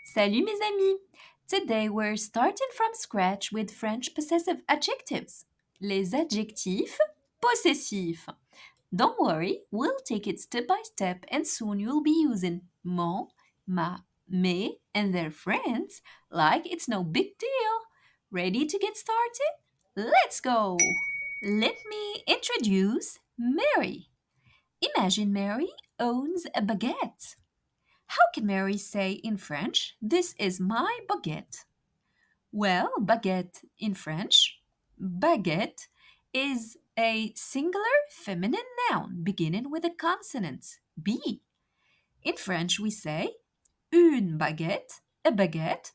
Salut mes amis! Today we're starting from scratch with French possessive adjectives. Les adjectifs possessifs. Don't worry, we'll take it step by step and soon you'll be using mon, ma, mes, and their friends like it's no big deal. Ready to get started? Let's go! Let me introduce Mary. Imagine Mary owns a baguette. How can Mary say in French, this is my baguette? Well, baguette in French, baguette is a singular feminine noun beginning with a consonant, B. In French, we say une baguette, a baguette,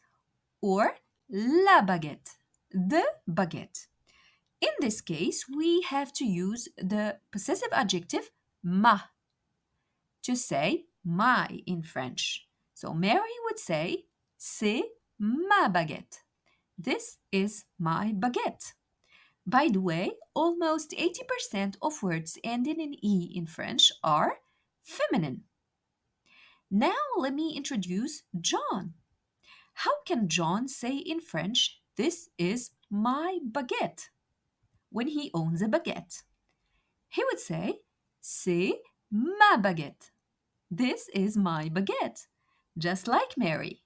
or la baguette, the baguette. In this case, we have to use the possessive adjective ma to say my in French. So Mary would say, c'est ma baguette. This is my baguette. By the way, almost 80% of words ending in E in French are feminine. Now let me introduce John. How can John say in French, this is my baguette, when he owns a baguette? He would say, c'est ma baguette. This is my baguette, just like Mary.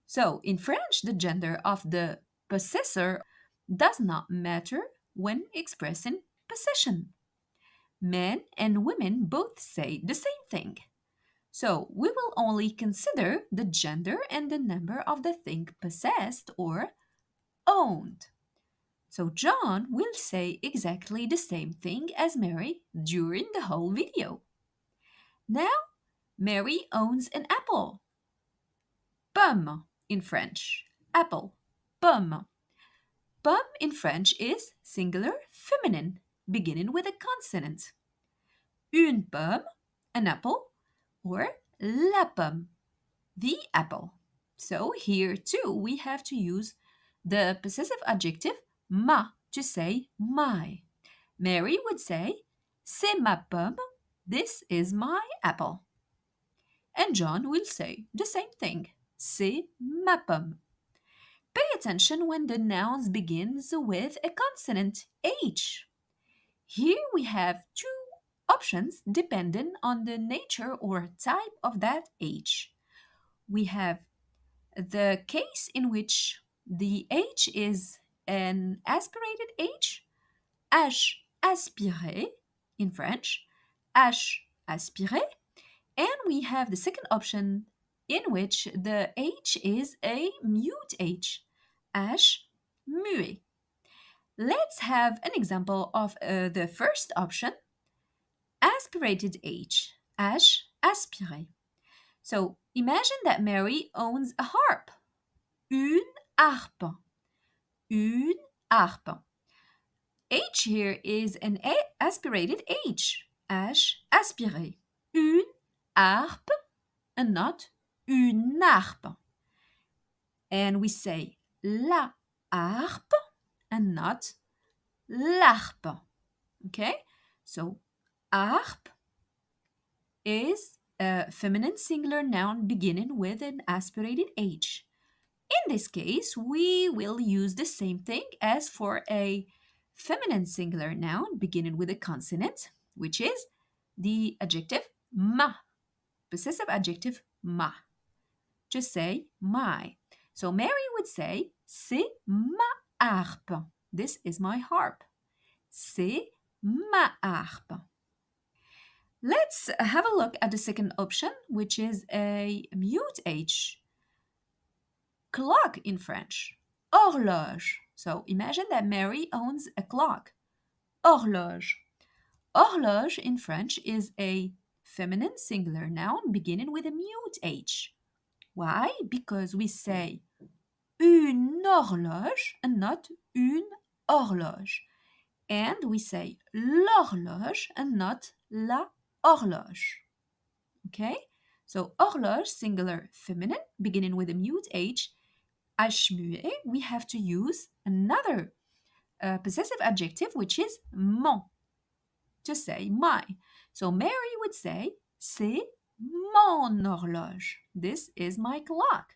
So, in French, the gender of the possessor does not matter when expressing possession. Men and women both say the same thing. So, we will only consider the gender and the number of the thing possessed or owned. So, John will say exactly the same thing as Mary during the whole video. Now, Mary owns an apple. Pomme in French. Apple. Pomme. Pomme in French is singular feminine, beginning with a consonant. Une pomme, an apple, or la pomme, the apple. So here too we have to use the possessive adjective ma to say my. Mary would say, c'est ma pomme, this is my apple. And John will say the same thing, c'est ma pomme. Pay attention when the noun begins with a consonant H. Here we have two options depending on the nature or type of that H. We have the case in which the H is an aspirated H, H aspiré in French, H aspiré, and we have the second option in which the H is a mute H, H muet. Let's have an example of the first option, aspirated H, H aspiré. So imagine that Mary owns a harp, une harpe, une harpe. H here is an aspirated H, H aspiré, une harpe, and not une harpe. And we say la harpe and not l'harpe. Okay? So harpe is a feminine singular noun beginning with an aspirated H. In this case, we will use the same thing as for a feminine singular noun beginning with a consonant, which is the adjective ma, possessive adjective ma. Just say my. So Mary would say, c'est ma harpe. This is my harp. C'est ma harpe. Let's have a look at the second option, which is a mute H. Clock in French. Horloge. So imagine that Mary owns a clock. Horloge. Horloge in French is a feminine singular noun beginning with a mute H. Why? Because we say une horloge and not une horloge. And we say l'horloge and not la horloge. Okay? So horloge, singular feminine, beginning with a mute H. H muet, we have to use another possessive adjective, which is mon, to say my. So Mary would say, c'est mon horloge. This is my clock.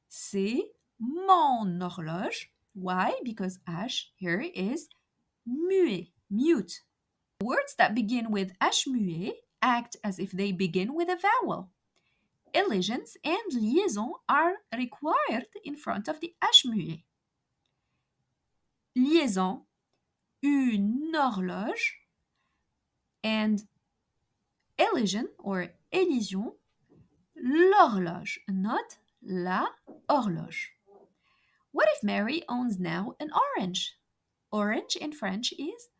C'est mon horloge. Why? Because H here is muet, mute. Words that begin with H muet act as if they begin with a vowel. Elisions and liaisons are required in front of the H muet. Liaison, une horloge, and elision or elision, l'horloge, not la horloge. What if Mary owns now an orange? Orange in French is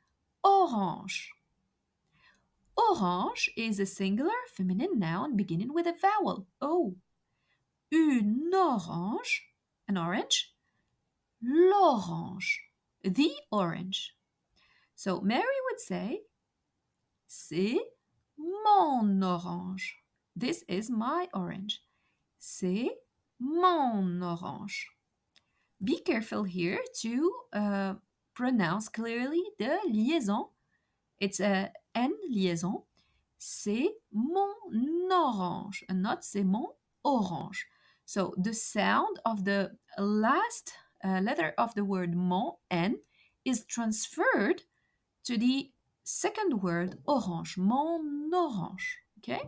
orange. Orange is a singular feminine noun beginning with a vowel O. Une orange, an orange, l'orange, the orange. So Mary would say, c'est mon orange. This is my orange. C'est mon orange. Be careful here to pronounce clearly the liaison. It's a N liaison. C'est mon orange, and not c'est mon orange. So the sound of the last letter of the word mon, N, is transferred to the second word orange, mon orange. Okay?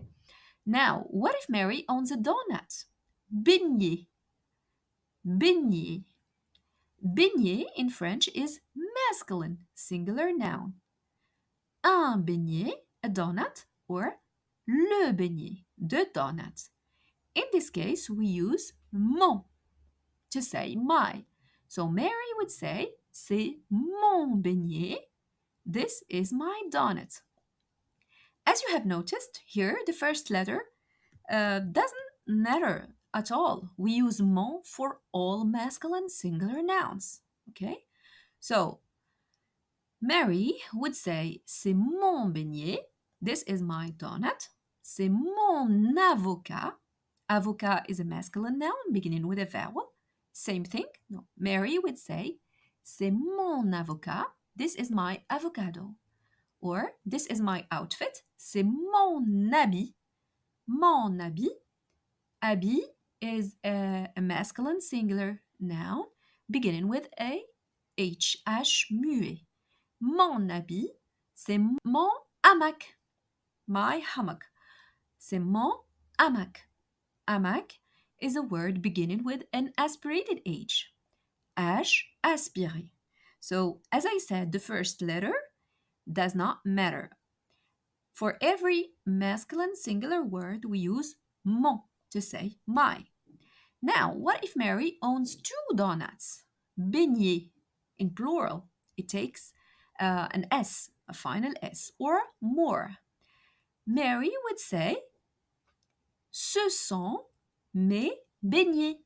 Now, what if Mary owns a donut? Beignet. Beignet. Beignet in French is masculine, singular noun. Un beignet, a donut, or le beignet, the donut. In this case, we use mon to say my. So Mary would say, c'est mon beignet. This is my donut. As you have noticed, here the first letter doesn't matter at all. We use mon for all masculine singular nouns. Okay? So Mary would say, c'est mon beignet. This is my donut. C'est mon avocat. Avocat is a masculine noun beginning with a vowel. Same thing. No. Mary would say, c'est mon avocat. This is my avocado. Or, this is my outfit. C'est mon habit. Mon habit. Habit is a masculine singular noun beginning with a H muet. Mon habit, c'est mon hamac. My hammock. C'est mon hamac. Hamac is a word beginning with an aspirated H. H aspiré. So, as I said, the first letter does not matter. For every masculine singular word, we use mon to say my. Now, what if Mary owns 2 donuts? Beignet in plural. It takes an S, a final S, or more. Mary would say, ce sont mes beignets.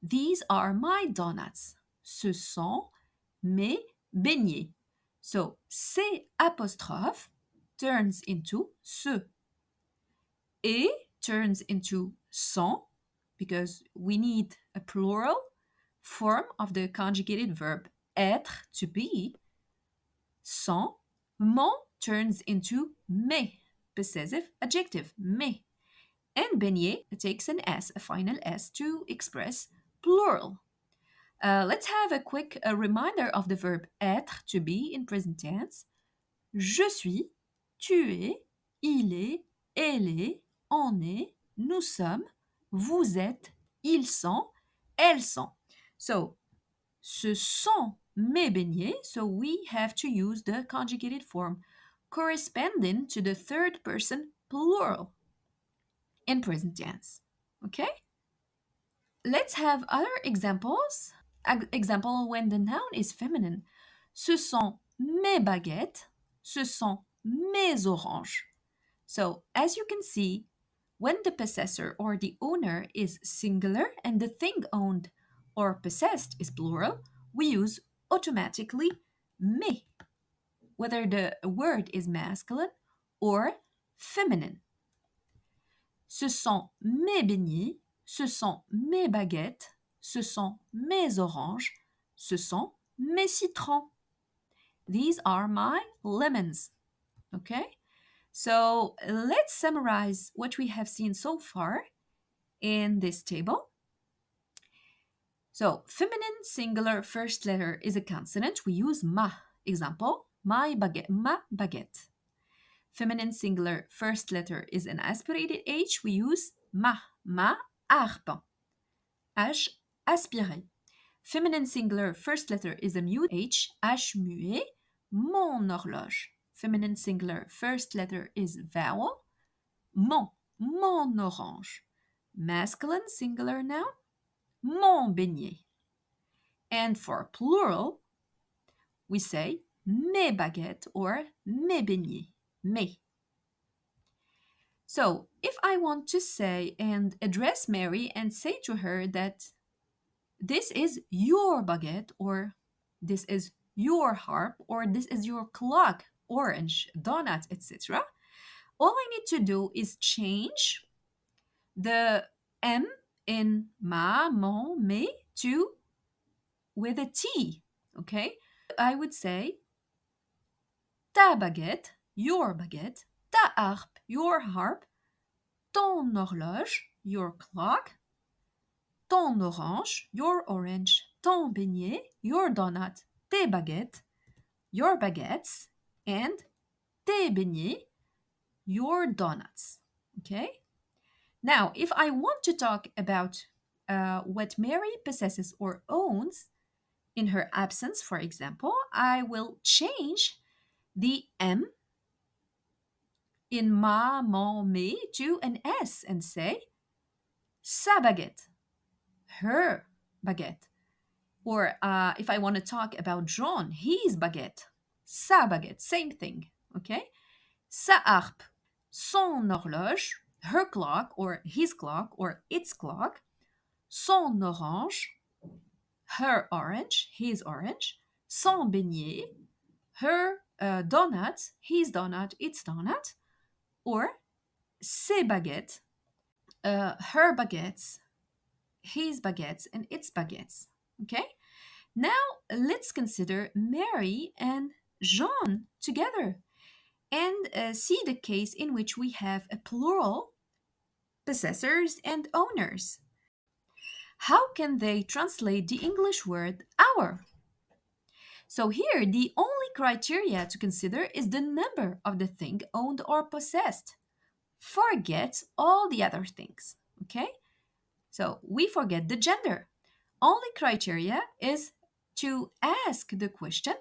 These are my donuts. Ce sont mes beignets. So, C apostrophe turns into ce. Et turns into sont, because we need a plural form of the conjugated verb être, to be. Sont. Mon turns into mes, possessive adjective, mes. And beignet takes an S, a final S, to express plural. Let's have a quick reminder of the verb être, to be, in present tense. Je suis, tu es, il est, elle est, on est, nous sommes, vous êtes, ils sont, elles sont. So, ce sont mes beignets, so we have to use the conjugated form corresponding to the third person plural in present tense. Okay? Let's have other examples. Example when the noun is feminine. Ce sont mes baguettes. Ce sont mes oranges. So, as you can see, when the possessor or the owner is singular and the thing owned or possessed is plural, we use automatically mes, whether the word is masculine or feminine. Ce sont mes beignets, ce sont mes baguettes, ce sont mes oranges, ce sont mes citrons. These are my lemons. Okay? So let's summarize what we have seen so far in this table. So, feminine singular first letter is a consonant. We use ma. Example, my baguette, ma baguette. Feminine singular first letter is an aspirated H. We use ma harpe. H aspiré. Feminine singular first letter is a mute H muet, mon horloge. Feminine singular first letter is vowel, mon orange. Masculine singular noun, mon beignet. And for plural, we say mes baguettes or mes beignets, mes. So if I want to say and address Mary and say to her that this is your baguette, or this is your harp, or this is your clock, orange, donut, etc., all I need to do is change the M in ma, mon, mes to with a T, okay? I would say ta baguette, ta harpe, your harp, ton horloge, your clock, ton orange, your orange, ton beignet, your donut, tes baguettes, your baguettes, and tes beignets, your donuts. Okay? Now, if I want to talk about what Mary possesses or owns in her absence, for example, I will change the M in ma, mon, mes to an S and say sa baguette, her baguette. Or if I want to talk about John, his baguette, sa baguette, same thing, okay? Sa harpe, son horloge, her clock or his clock or its clock, son orange, her orange, his orange, son beignet, her donut, his donut, its donut, or ses baguettes, her baguettes, his baguettes, and its baguettes, okay? Now let's consider Mary and Jean together and see the case in which we have a plural, possessors and owners. How can they translate the English word our? So here, the only criteria to consider is the number of the thing owned or possessed. Forget all the other things, okay? So we forget the gender. Only criteria is to ask the question,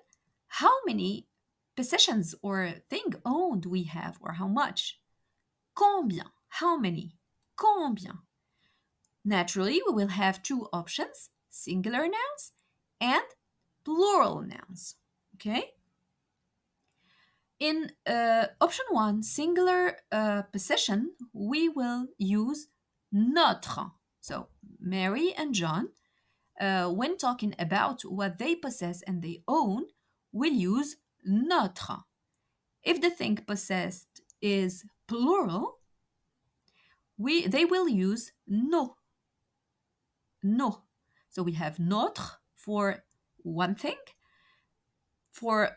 how many possessions or thing owned we have, or how much? Combien? How many? Combien? Naturally, we will have two options, singular nouns and plural nouns. Okay? In option 1, singular possession, we will use notre. So, Mary and John, when talking about what they possess and they own, will use notre. If the thing possessed is plural, they will use nos. Nos. So we have notre for one thing. For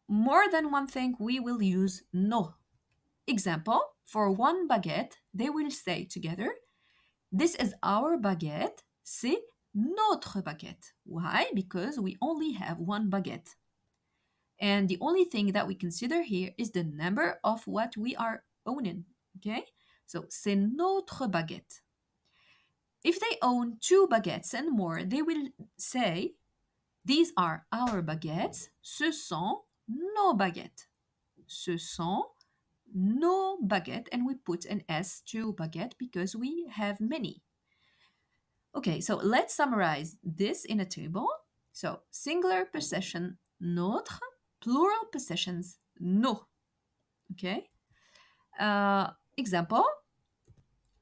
more than one thing, we will use nos. Example, for one baguette, they will say together, this is our baguette, c'est notre baguette. Why? Because we only have one baguette. And the only thing that we consider here is the number of what we are owning. Okay? So, c'est notre baguette. If they own two baguettes and more, they will say, these are our baguettes, ce sont nos baguettes. Ce sont nos baguettes, and we put an S to baguette because we have many. Okay, so let's summarize this in a table. So, singular possession, notre, plural possessions, nos. Okay? Example,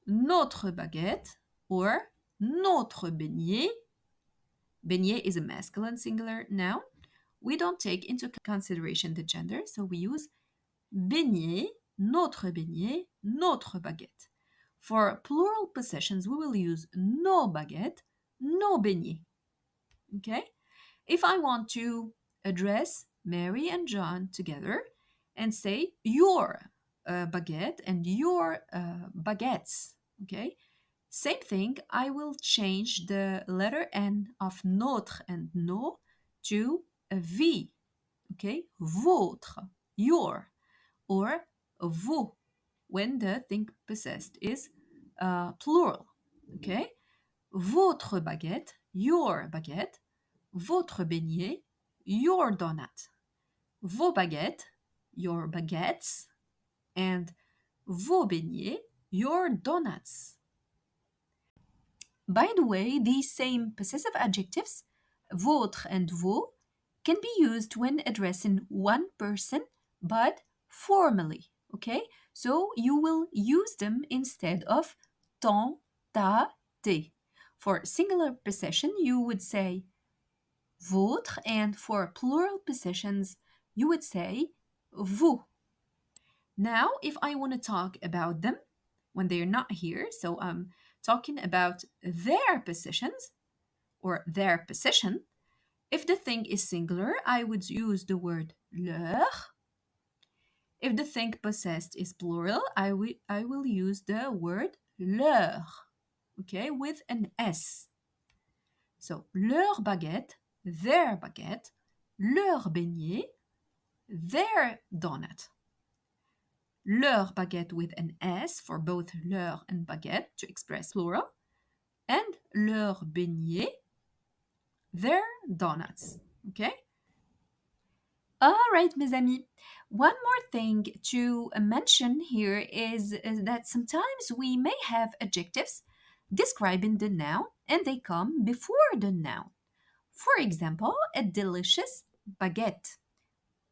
notre baguette or notre beignet. Beignet is a masculine singular noun. We don't take into consideration the gender, so we use beignet, notre baguette. For plural possessions, we will use nos baguettes, nos beignets. Okay? If I want to address Mary and John together and say your baguette and your baguettes, okay? Same thing, I will change the letter N of notre and nous to a V. Okay, votre, your, or vous, when the thing possessed is plural. Okay, votre baguette, your baguette, votre beignet, your donut, vos baguettes, your baguettes, and vos beignets, your donuts. By the way, these same possessive adjectives, votre and vos, can be used when addressing one person, but formally, okay? So you will use them instead of ton, ta, tes. For singular possession, you would say votre, and for plural possessions, you would say vous. Now, if I want to talk about them when they're not here, so I'm talking about their possessions or their possession. If the thing is singular, I would use the word leur. If the thing possessed is plural, I will use the word leurs, okay, with an S. So, leur baguette, their baguette, leur beignet, their donut. Leur baguette with an S for both leur and baguette to express plural, and leur beignet, their donuts. Okay? All right, mes amis. One more thing to mention here is that sometimes we may have adjectives describing the noun and they come before the noun. For example, a delicious baguette.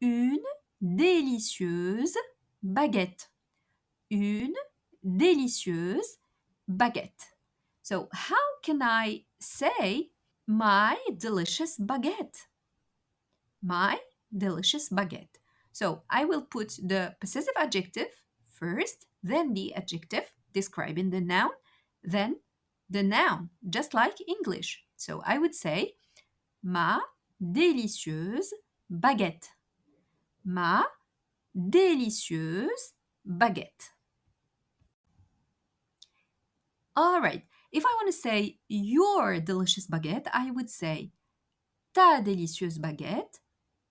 Une délicieuse baguette. Une délicieuse baguette. So, how can I say my delicious baguette? My delicious baguette. So, I will put the possessive adjective first, then the adjective describing the noun, then the noun, just like English. So, I would say ma délicieuse baguette. Ma délicieuse baguette. All right, if I want to say your delicious baguette, I would say ta délicieuse baguette,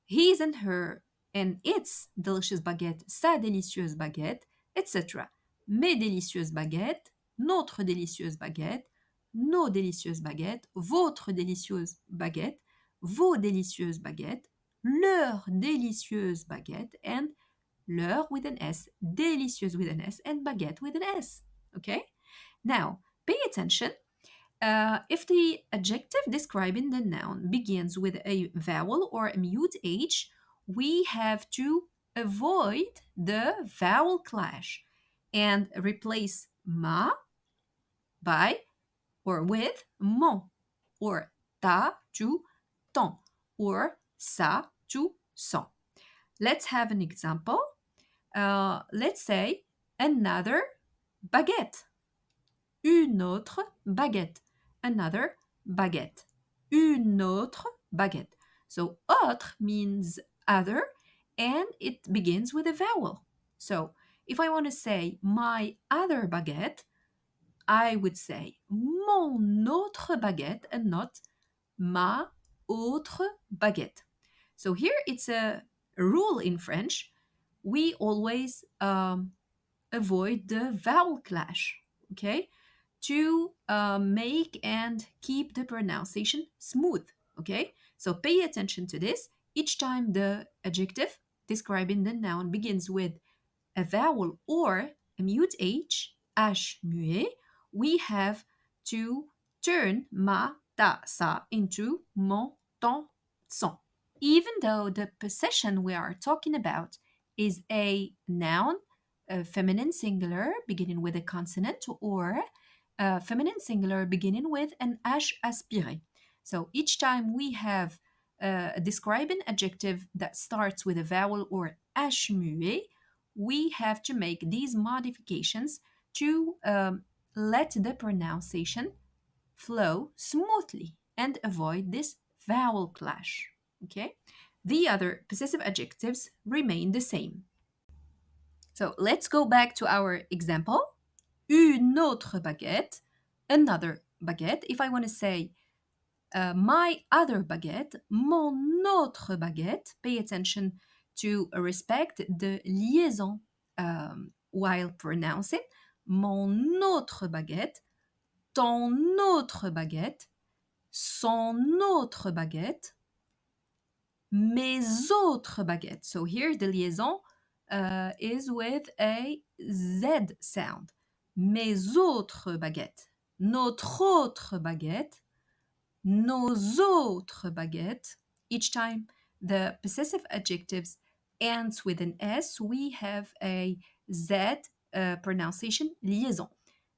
his and her and its delicious baguette, sa délicieuse baguette, etc. Mes délicieuses baguettes, notre délicieuse baguette, nos délicieuses baguettes, votre délicieuse baguette, vos délicieuses baguettes, leurs délicieuses baguettes, and leur with an S, délicieuse with an S, and baguette with an S. Okay? Now, pay attention. If the adjective describing the noun begins with a vowel or a mute H, we have to avoid the vowel clash and replace ma by or with mon, or ta to ton, or sa to son. Let's have an example. Let's say another baguette. Une autre baguette. Another baguette. Une autre baguette. So, autre means other, and it begins with a vowel. So, if I want to say my other baguette, I would say mon autre baguette and not ma autre baguette. So, here it's a rule in French. We always avoid the vowel clash, okay? To make and keep the pronunciation smooth, okay? So pay attention to this. Each time the adjective describing the noun begins with a vowel or a mute H, H muet, we have to turn ma, ta, sa into mon, ton, son. Even though the possession we are talking about is a noun, a feminine singular beginning with a consonant, or a feminine singular beginning with an H aspiré. So each time we have a describing adjective that starts with a vowel or H muet, we have to make these modifications to let the pronunciation flow smoothly and avoid this vowel clash. Okay? The other possessive adjectives remain the same. So let's go back to our example. Une autre baguette. another baguette. If I want to say my other baguette, mon autre baguette, pay attention to respect the liaison while pronouncing. Mon autre baguette, ton autre baguette, son autre baguette, mes autres baguettes. So here the liaison is with a Z sound. Mes autres baguettes, notre autre baguette, nos autres baguettes. Each time the possessive adjectives ends with an S, we have a Z pronunciation liaison.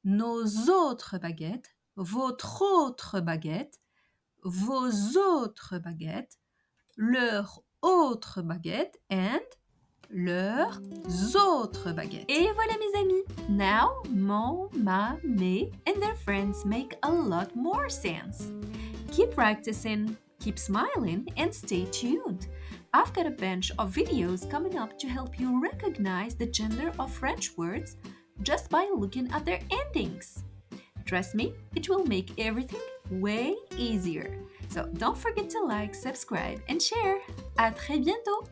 Nos autres baguettes, votre autre baguette, vos autres baguettes, leurs autres baguettes, and leurs autres baguettes. Et voilà mes amis. Now, mon, ma, mes, and their friends make a lot more sense. Keep practicing, keep smiling, and stay tuned. I've got a bunch of videos coming up to help you recognize the gender of French words just by looking at their endings. Trust me, it will make everything way easier. So don't forget to like, subscribe, and share. À très bientôt!